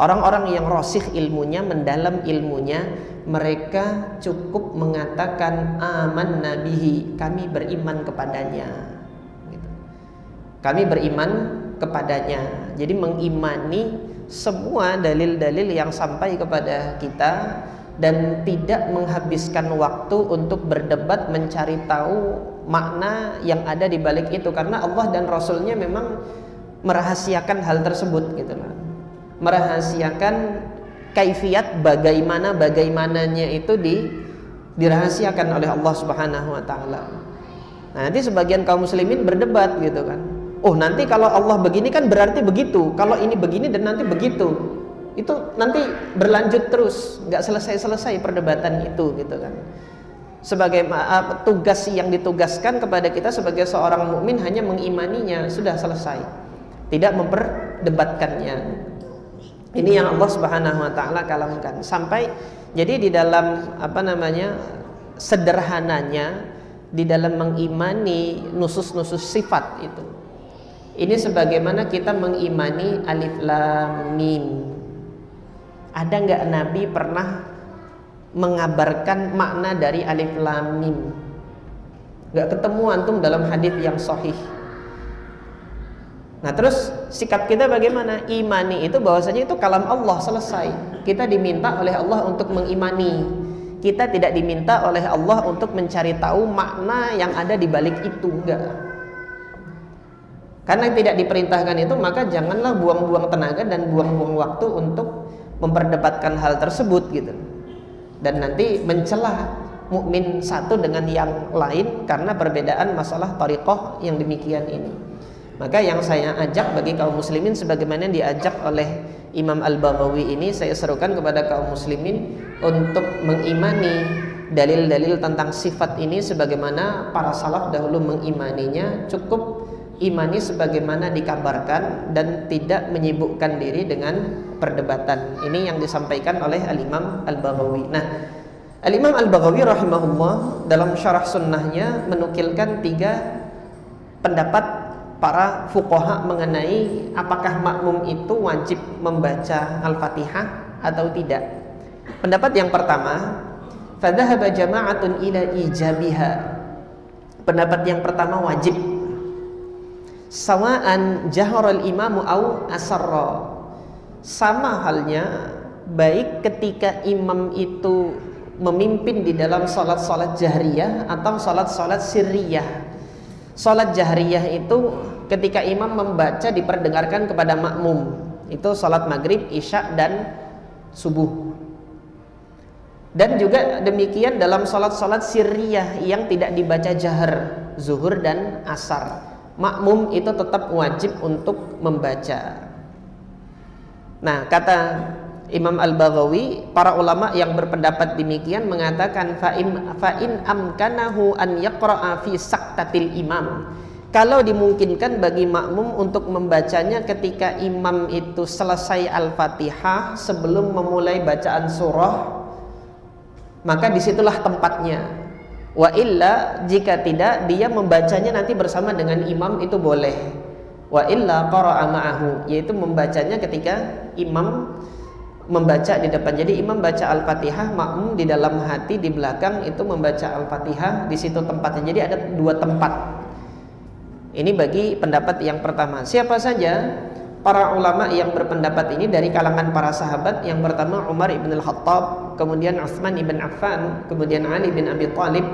Orang-orang yang rasikh ilmunya, mendalam ilmunya, mereka cukup mengatakan amanna bihi, kami beriman kepadanya gitu. Kami beriman kepadanya. Jadi mengimani semua dalil-dalil yang sampai kepada kita dan tidak menghabiskan waktu untuk berdebat mencari tahu makna yang ada di balik itu, karena Allah dan Rasulnya memang merahasiakan hal tersebut gitu loh. Merahasiakan kaifiat bagaimananya itu dirahasiakan oleh Allah Subhanahu wa taala. Nah, nanti sebagian kaum muslimin berdebat gitu kan. Oh, nanti kalau Allah begini kan berarti begitu. Kalau ini begini dan nanti begitu. Itu nanti berlanjut terus, nggak selesai-selesai perdebatan itu gitu kan. Sebagai tugas yang ditugaskan kepada kita sebagai seorang mukmin hanya mengimaninya, sudah selesai, tidak memperdebatkannya. Ini yang Allah Subhanahu wa taala kalamkan. Sampai jadi di dalam sederhananya di dalam mengimani nusus-nusus sifat itu, ini sebagaimana kita mengimani alif lam mim. Ada nggak Nabi pernah mengabarkan makna dari alif lam mim. Gak ketemu antum dalam hadis yang sahih. Nah terus sikap kita bagaimana? Imani itu bahwasanya itu kalam Allah, selesai. Kita diminta oleh Allah untuk mengimani. Kita tidak diminta oleh Allah untuk mencari tahu makna yang ada di balik itu, enggak. Karena tidak diperintahkan itu, maka janganlah buang-buang tenaga dan buang-buang waktu untuk memperdebatkan hal tersebut gitu. Dan nanti mencela mukmin satu dengan yang lain karena perbedaan masalah thariqah yang demikian ini. Maka yang saya ajak bagi kaum muslimin sebagaimana diajak oleh Imam Al-Baghawi ini, saya serukan kepada kaum muslimin untuk mengimani dalil-dalil tentang sifat ini sebagaimana para salaf dahulu mengimaninya. Cukup imani sebagaimana dikabarkan dan tidak menyibukkan diri dengan perdebatan. Ini yang disampaikan oleh Al-Imam Al-Baghawi. Nah, Al-Imam Al-Baghawi rahimahullah dalam syarah sunnahnya menukilkan 3 pendapat para fuqaha mengenai apakah makmum itu wajib membaca Al-Fatihah atau tidak. Pendapat yang pertama, fadhahaba jama'atun ila ijabiha. Pendapat yang pertama wajib. Sawa'an jaharal imamu au asarra. Sama halnya baik ketika imam itu memimpin di dalam salat-salat jahriyah atau salat-salat sirriyah. Salat jahriyah itu ketika imam membaca diperdengarkan kepada makmum. Itu salat maghrib, isya dan subuh. Dan juga demikian dalam salat-salat sirriyah yang tidak dibaca jahar, zuhur dan asar. Makmum itu tetap wajib untuk membaca. Nah, kata Imam Al-Baghawi, para ulama yang berpendapat demikian mengatakan fa'in amkanahu an yaqra'a fi saktatil imam. Kalau dimungkinkan bagi makmum untuk membacanya ketika imam itu selesai Al-Fatihah sebelum memulai bacaan surah, maka disitulah tempatnya. Wa illa, jika tidak, dia membacanya nanti bersama dengan imam itu boleh. Wa illa qara'a ma'ahu, yaitu membacanya ketika imam membaca di depan. Jadi imam baca Al-Fatihah, makmum di dalam hati di belakang itu membaca Al-Fatihah, di situ tempatnya. Jadi ada 2 tempat. Ini bagi pendapat yang pertama. Siapa saja para ulama yang berpendapat ini dari kalangan para sahabat? Yang pertama Umar ibn al-Khattab, kemudian Utsman ibn Affan, kemudian Ali bin Abi Thalib,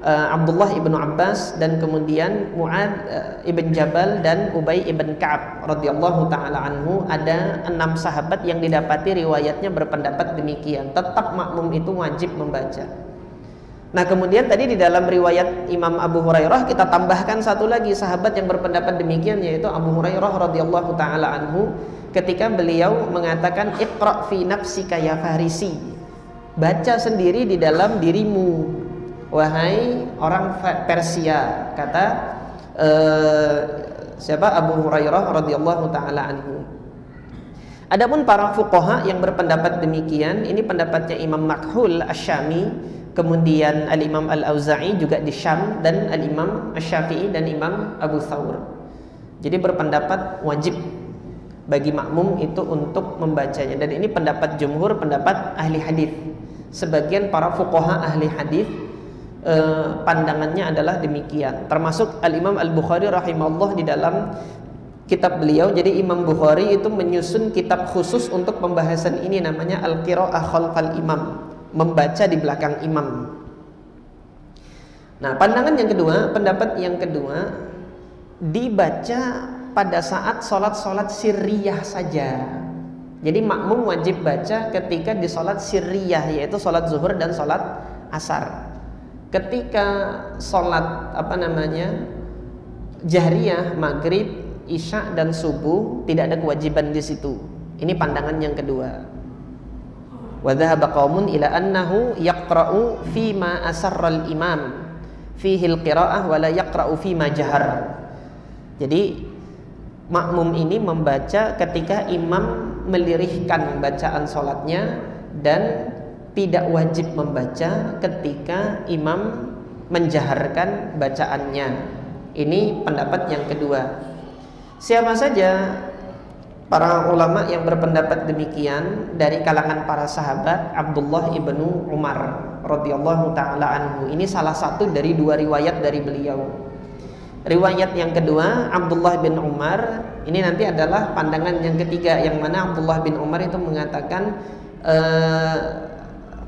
Abdullah ibn Abbas, dan kemudian Mu'ad ibn Jabal dan Ubay ibn Ka'ab radhiyallahu ta'ala anhu. Ada 6 sahabat yang didapati riwayatnya berpendapat demikian, tetap makmum itu wajib membaca. Nah kemudian tadi di dalam riwayat Imam Abu Hurairah kita tambahkan satu lagi sahabat yang berpendapat demikian, yaitu Abu Hurairah radhiyallahu ta'ala anhu, ketika beliau mengatakan iqra' fi nafsika ya farisi, baca sendiri di dalam dirimu wahai orang Persia, kata siapa? Abu Hurairah radhiyallahu taala anhu. Adapun para fuqaha yang berpendapat demikian, ini pendapatnya Imam Makhul Asy-Syami, kemudian Al-Imam Al-Auza'i juga di Syam, dan Al-Imam Asy-Syafi'i dan Imam Abu Thawr. Jadi berpendapat wajib bagi makmum itu untuk membacanya, dan ini pendapat jumhur, pendapat ahli hadis. Sebagian para fuqaha ahli hadis pandangannya adalah demikian, termasuk Al-Imam Al-Bukhari rahimahullah di dalam kitab beliau. Jadi Imam Bukhari itu menyusun kitab khusus untuk pembahasan ini, namanya Al-Qira'ah Khalfal Imam, membaca di belakang imam. Nah, pandangan yang kedua, pendapat yang kedua, dibaca pada saat sholat-sholat sirriyah saja. Jadi makmum wajib baca ketika di sholat sirriyah, yaitu sholat zuhur dan sholat asar. Ketika sholat jahriyah, maghrib, isya dan subuh tidak ada kewajiban di situ. Ini pandangan yang kedua. Wa dhahaba qaumun ila annahu yaqra'u fi ma asarral imam fihi al-qira'ah wa la yaqra'u fi ma jahar. Jadi makmum ini membaca ketika imam melirihkan bacaan sholatnya, dan tidak wajib membaca ketika imam menjaharkan bacaannya. Ini pendapat yang kedua. Siapa saja para ulama yang berpendapat demikian dari kalangan para sahabat Abdullah ibnu Umar radhiyallahu taala anhu. Ini salah satu dari dua riwayat dari beliau. Riwayat yang kedua, Abdullah bin Umar, ini nanti adalah pandangan yang ketiga, yang mana Abdullah bin Umar itu mengatakan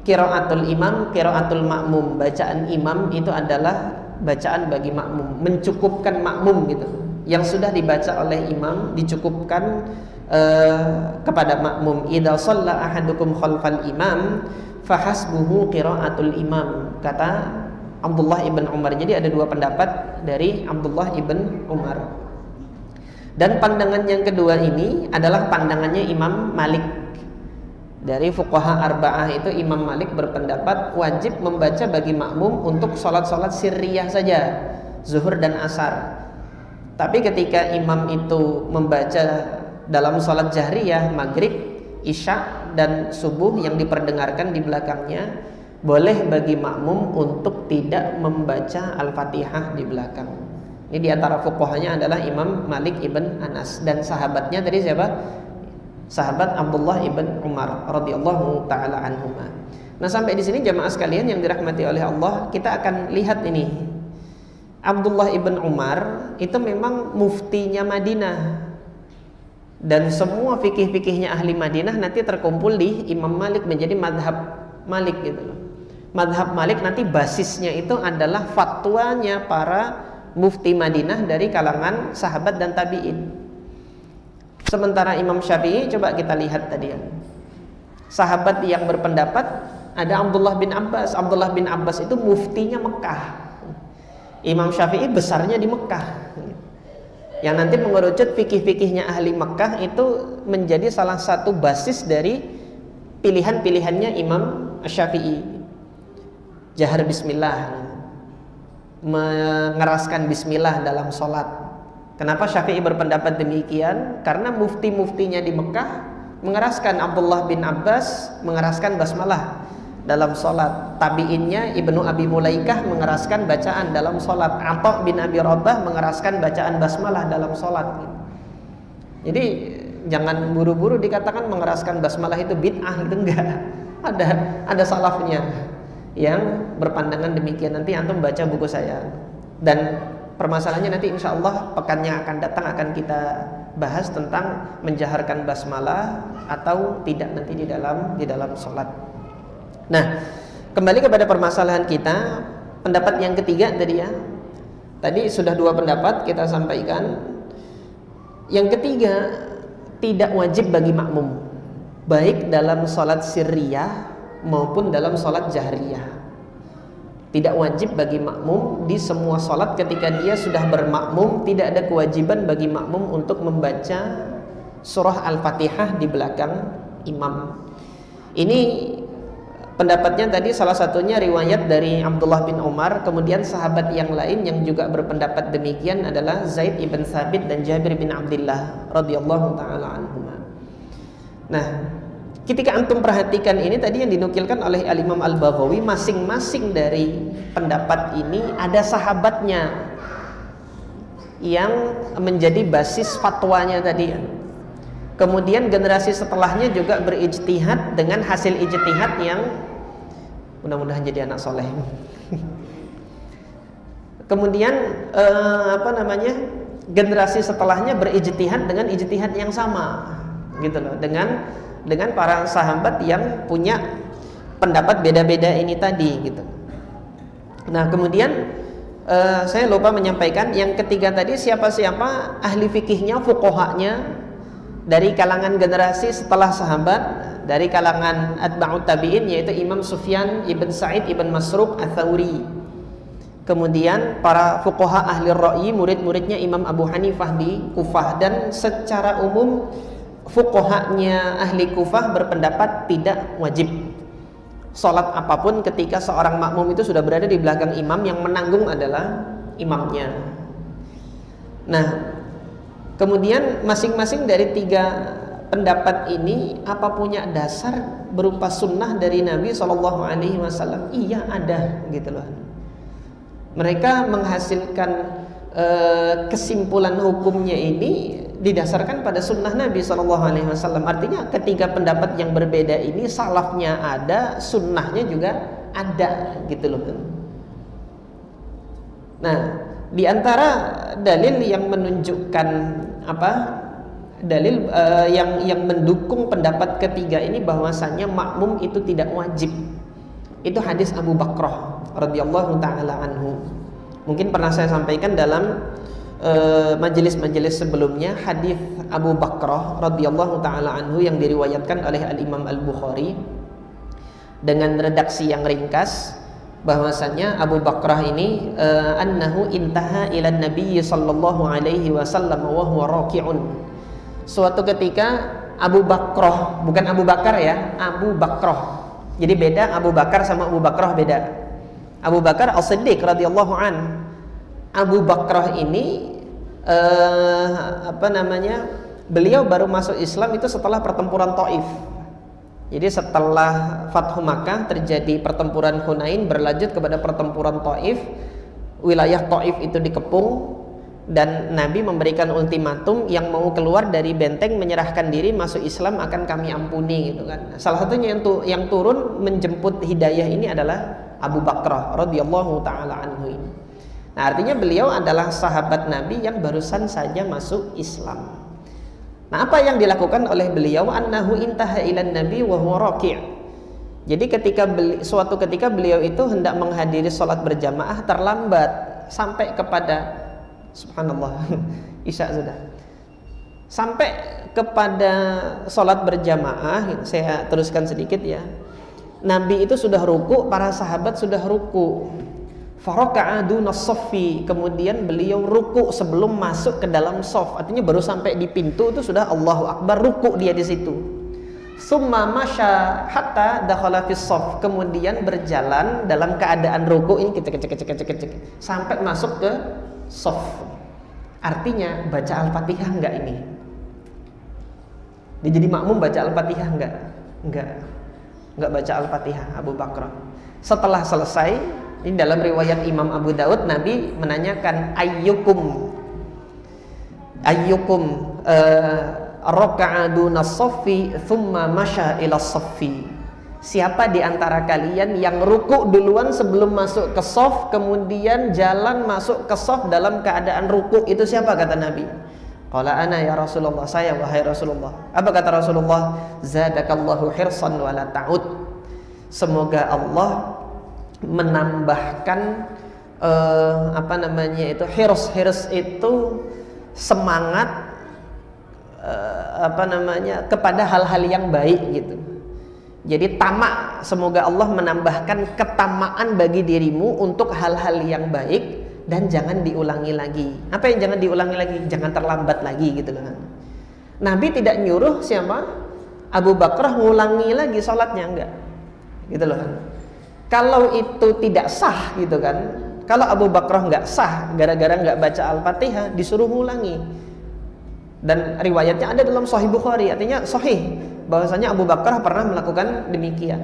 qiraatul imam, qiraatul makmum, bacaan imam itu adalah bacaan bagi makmum, mencukupkan makmum gitu. Yang sudah dibaca oleh imam dicukupkan kepada makmum. Idza shalla ahadukum khalfal imam fahasbuhu qiraatul imam, kata Abdullah ibn Umar. Jadi ada dua pendapat dari Abdullah ibn Umar. Dan pandangan yang kedua ini adalah pandangannya Imam Malik. Dari fuqaha arba'ah itu Imam Malik berpendapat wajib membaca bagi makmum untuk sholat-sholat sirriyah saja, zuhur dan asar. Tapi ketika imam itu membaca dalam sholat jahriyah, maghrib, isya dan subuh yang diperdengarkan di belakangnya, boleh bagi makmum untuk tidak membaca Al-Fatihah di belakang. Ini diantara fuqahanya adalah Imam Malik ibn Anas, dan sahabatnya tadi siapa? Sahabat Abdullah ibn Umar radhiyallahu taala anhuma. Nah, sampai di sini jamaah sekalian yang dirahmati oleh Allah, kita akan lihat ini. Abdullah ibn Umar itu memang muftinya Madinah, dan semua fikih-fikihnya ahli Madinah nanti terkumpul di Imam Malik menjadi madhab Malik gitu loh. Madhab Malik nanti basisnya itu adalah fatwanya para mufti Madinah dari kalangan sahabat dan tabi'in. Sementara Imam Syafi'i, coba kita lihat tadi ya, sahabat yang berpendapat ada Abdullah bin Abbas. Abdullah bin Abbas itu muftinya Mekah. Imam Syafi'i besarnya di Mekah. Yang nanti mengerucut fikih-fikihnya ahli Mekah itu menjadi salah satu basis dari pilihan-pilihannya Imam Syafi'i. Jahar bismillah, mengeraskan bismillah dalam sholat. Kenapa Syafi'i berpendapat demikian? Karena mufti-muftinya di Mekah mengeraskan. Abdullah bin Abbas mengeraskan basmalah dalam sholat. Tabi'innya Ibnu Abi Mulaikah mengeraskan bacaan dalam sholat. Atha bin Abi Rabah mengeraskan bacaan basmalah dalam sholat. Jadi jangan buru-buru dikatakan mengeraskan basmalah itu bid'ah, itu enggak. Ada salafnya yang berpandangan demikian. Nanti antum baca buku saya, dan permasalahannya nanti insya Allah pekan yang akan datang akan kita bahas tentang menjaharkan basmalah atau tidak nanti di dalam sholat. Nah, kembali kepada permasalahan kita, pendapat yang ketiga tadi ya. Tadi sudah dua pendapat kita sampaikan. Yang ketiga, tidak wajib bagi makmum, baik dalam sholat sirriyah maupun dalam sholat jahriyah. Tidak wajib bagi makmum di semua sholat. Ketika dia sudah bermakmum, tidak ada kewajiban bagi makmum untuk membaca surah Al-Fatihah di belakang imam. Ini pendapatnya tadi salah satunya riwayat dari Abdullah bin Umar. Kemudian sahabat yang lain yang juga berpendapat demikian adalah Zaid ibn Thabit dan Jabir bin Abdullah radhiyallahu taala anhuma. Nah, ketika antum perhatikan ini tadi yang dinukilkan oleh Al-Imam Al-Baghawi, masing-masing dari pendapat ini ada sahabatnya yang menjadi basis fatwanya tadi. Kemudian generasi setelahnya juga berijtihad dengan hasil ijtihad yang mudah-mudahan jadi anak soleh. Kemudian generasi setelahnya berijtihad dengan ijtihad yang sama, gitu loh, dengan para sahabat yang punya pendapat beda-beda ini tadi gitu. Nah, kemudian saya lupa menyampaikan yang ketiga tadi, siapa-siapa ahli fikihnya, fuqahanya dari kalangan generasi setelah sahabat, dari kalangan atba'ut tabi'in, yaitu Imam Sufyan ibn Sa'id ibn Masruq Ats-Tsauri. Kemudian para fuqaha ahli ra'yi, murid-muridnya Imam Abu Hanifah di Kufah. Dan secara umum fuqahanya ahli Kufah berpendapat tidak wajib sholat apapun ketika seorang makmum itu sudah berada di belakang imam, yang menanggung adalah imamnya. Nah, kemudian masing-masing dari tiga pendapat ini apa punya dasar berupa sunnah dari Nabi SAW? Iya, ada gitu loh. Mereka menghasilkan kesimpulan hukumnya ini didasarkan pada sunnah Nabi SAW. Artinya ketiga pendapat yang berbeda ini salafnya ada, sunnahnya juga ada, gitu loh. Nah, di antara dalil yang menunjukkan dalil yang mendukung pendapat ketiga ini bahwasanya makmum itu tidak wajib, itu hadis Abu Bakrah radhiyallahu taala anhu. Mungkin pernah saya sampaikan dalam majelis-majelis sebelumnya, hadis Abu Bakrah radhiyallahu taala anhu yang diriwayatkan oleh Al-Imam Al-Bukhari dengan redaksi yang ringkas, bahwasanya Abu Bakrah ini annahu intaha ila Nabi sallallahu alaihi wasallam wa huwa raki'un. Suatu ketika Abu Bakrah, bukan Abu Bakar ya, Abu Bakrah. Jadi beda, Abu Bakar sama Abu Bakrah beda. Abu Bakar As-Siddiq radhiyallahu an. Abu Bakrah ini beliau baru masuk Islam itu setelah pertempuran Taif. Jadi setelah Fathu Makkah terjadi pertempuran Hunain, berlanjut kepada pertempuran Taif. Wilayah Taif itu dikepung dan Nabi memberikan ultimatum, yang mau keluar dari benteng menyerahkan diri masuk Islam akan kami ampuni, gitu kan. Salah satunya yang turun menjemput hidayah ini adalah Abu Bakrah radhiyallahu taala anhu. Nah, artinya beliau adalah sahabat Nabi yang barusan saja masuk Islam. Nah, apa yang dilakukan oleh beliau? Annahu intaha ilan Nabi wa huwa raki'. Jadi suatu ketika beliau itu hendak menghadiri sholat berjamaah, terlambat sampai kepada subhanallah isya sudah. Sampai kepada sholat berjamaah, saya teruskan sedikit ya. Nabi itu sudah ruku, para sahabat sudah ruku. Faraka'a dunas saffi, kemudian beliau ruku sebelum masuk ke dalam shaf. Artinya baru sampai di pintu itu sudah Allahu Akbar, ruku dia di situ. Summa masya hatta dakhala fis shaf, kemudian berjalan dalam keadaan ruku ini kecek sampai masuk ke shaf. Artinya baca Al-Fatihah enggak ini? Dia jadi makmum baca Al-Fatihah enggak? Enggak baca Al-Fatihah Abu Bakrah. Setelah selesai, ini dalam riwayat Imam Abu Daud, Nabi menanyakan ayyukum raka'a dunas saffi thumma masya ila saffi. Siapa di antara kalian yang ruku duluan sebelum masuk ke shaf, kemudian jalan masuk ke shaf dalam keadaan ruku? Itu siapa, kata Nabi? Qala ana ya Rasulullah, saya wahai Rasulullah. Apa kata Rasulullah? Zadakallahu hirsan wa la ta'ud. Semoga Allah menambahkan hirs itu semangat kepada hal-hal yang baik, gitu. Jadi tamak, semoga Allah menambahkan ketamaan bagi dirimu untuk hal-hal yang baik dan jangan diulangi lagi. Apa yang jangan diulangi lagi? Jangan terlambat lagi, gitu loh. Nabi tidak nyuruh siapa? Abu Bakrah ngulangi lagi sholatnya, enggak, gitu loh. Kalau itu tidak sah, gitu kan, kalau Abu Bakrah nggak sah gara-gara nggak baca Al-Fatihah, disuruh ngulangi. Dan riwayatnya ada dalam Sahih Bukhari, artinya sahih bahwasanya Abu Bakrah pernah melakukan demikian.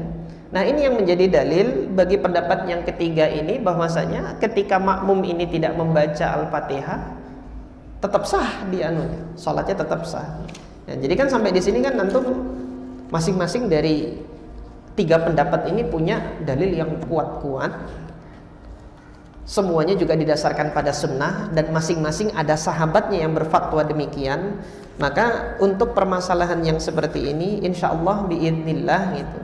Nah, ini yang menjadi dalil bagi pendapat yang ketiga ini, bahwasanya ketika makmum ini tidak membaca Al-Fatihah tetap sah dia, salatnya tetap sah. Nah, jadi kan sampai di sini kan antum masing-masing dari tiga pendapat ini punya dalil yang kuat-kuat. Semuanya juga didasarkan pada sunnah dan masing-masing ada sahabatnya yang berfatwa demikian. Maka untuk permasalahan yang seperti ini, insya Allah biidznillah, gitu,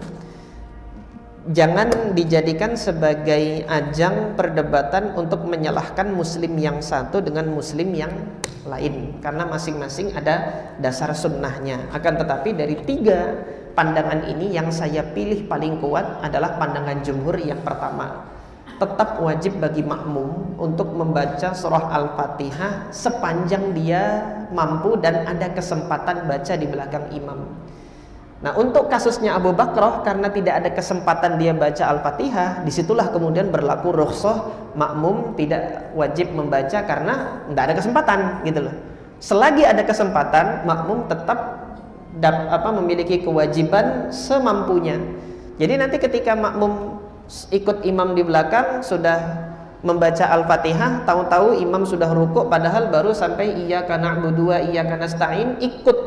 jangan dijadikan sebagai ajang perdebatan untuk menyalahkan muslim yang satu dengan muslim yang lain, karena masing-masing ada dasar sunnahnya. Akan tetapi dari tiga pandangan ini yang saya pilih paling kuat adalah pandangan jumhur yang pertama. Tetap wajib bagi makmum untuk membaca surah Al-Fatihah sepanjang dia mampu dan ada kesempatan baca di belakang imam. Nah, untuk kasusnya Abu Bakrah, karena tidak ada kesempatan dia baca Al-Fatihah, disitulah kemudian berlaku rukhsah makmum tidak wajib membaca karena tidak ada kesempatan, gitu loh. Selagi ada kesempatan, makmum tetap memiliki kewajiban semampunya. Jadi nanti ketika makmum ikut imam di belakang, sudah membaca Al-Fatihah, tahu-tahu imam sudah rukuk padahal baru sampai iyyaka na'budu wa iyyaka nasta'in, ikut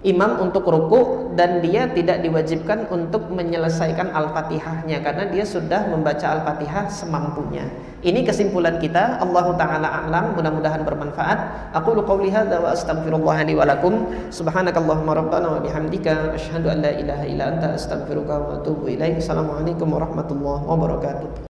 imam untuk rukuk, dan dia tidak diwajibkan untuk menyelesaikan Al-Fatihahnya karena dia sudah membaca Al-Fatihah semampunya. Ini kesimpulan kita. Allahu taala a'lam, mudah-mudahan bermanfaat. Aqulu qouli hadza wa astaghfirullah li wa lakum. Subhanakallahumma rabbana wa bihamdika asyhadu an la ilaha illa anta astaghfiruka wa atubu ilaik. Assalamualaikum warahmatullahi wabarakatuh.